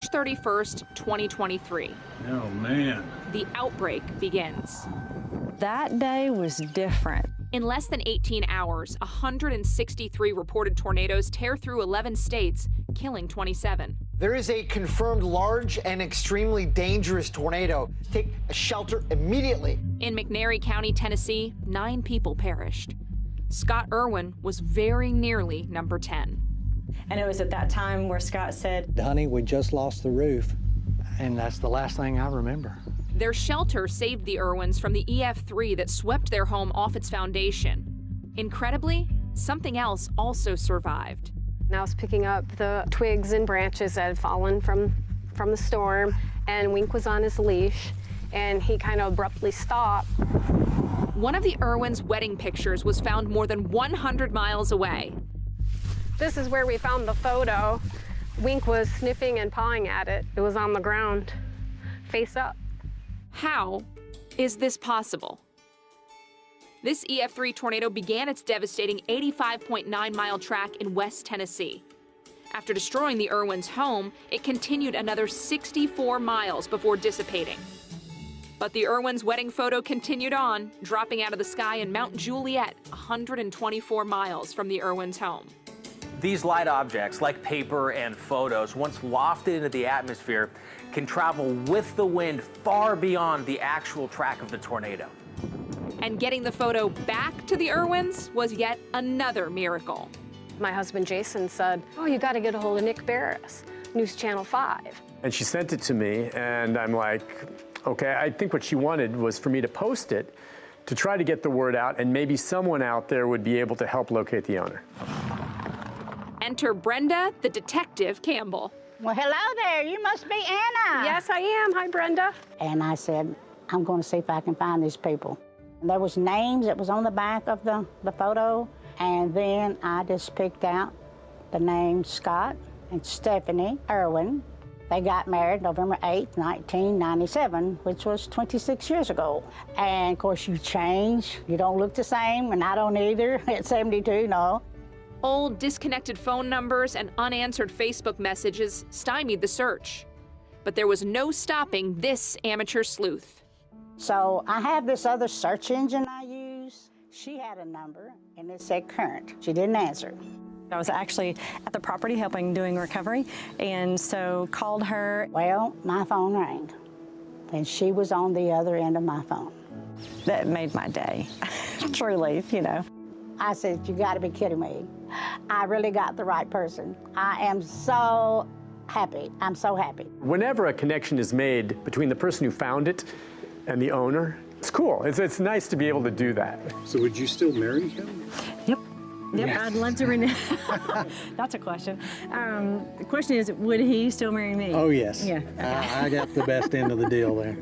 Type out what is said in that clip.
31st, 2023. Oh, man. The outbreak begins. That day was different. In less than 18 hours, 163 reported tornadoes tear through 11 states, killing 27. There is a confirmed large and extremely dangerous tornado. Take a shelter immediately. In McNairy County, Tennessee, 9 people perished. Scott Irwin was very nearly number 10. And it was at that time where Scott said, "Honey, we just lost the roof." And that's the last thing I remember. Their shelter saved the Irwins from the EF3 that swept their home off its foundation. Incredibly, something else also survived. Now it's picking up the twigs and branches that had fallen from the storm, and Wink was on his leash, and he kind of abruptly stopped. One of the Irwins' wedding pictures was found more than 100 miles away. This is where we found the photo. Wink was sniffing and pawing at it. It was on the ground, face up. How is this possible? This EF3 tornado began its devastating 85.9-mile track in West Tennessee. After destroying the Irwins' home, it continued another 64 miles before dissipating. But the Irwins' wedding photo continued on, dropping out of the sky in Mount Juliet, 124 miles from the Irwins' home. These light objects, like paper and photos, once wafted into the atmosphere, can travel with the wind far beyond the actual track of the tornado. And getting the photo back to the Irwins was yet another miracle. My husband Jason said, "Oh, you got to get a hold of Nick Barris, News Channel 5. And she sent it to me, and I'm like, okay, I think what she wanted was for me to post it to try to get the word out, and maybe someone out there would be able to help locate the owner. Enter Brenda, the detective Campbell. Well, hello there. You must be Anna. Yes, I am. Hi, Brenda. And I said, I'm going to see if I can find these people. And there was names that was on the back of the photo, and then I just picked out the names Scott and Stephanie Irwin. They got married November 8th, 1997, which was 26 years ago. And of course, you change. You don't look the same, and I don't either at 72, no. Old disconnected phone numbers and unanswered Facebook messages stymied the search. But there was no stopping this amateur sleuth. So I have this other search engine I use. She had a number, and it said current. She didn't answer. I was actually at the property doing recovery, and so called her. Well, my phone rang, and she was on the other end of my phone. That made my day, truly, you know. I said, you gotta be kidding me. I really got the right person. I am so happy. I'm so happy. Whenever a connection is made between the person who found it and the owner, it's cool. It's nice to be able to do that. So would you still marry him? Yep. Yep, Yes. I'd love to renew. That's a question. The question is, would he still marry me? Oh, yes. Yeah. I got the best end of the deal there.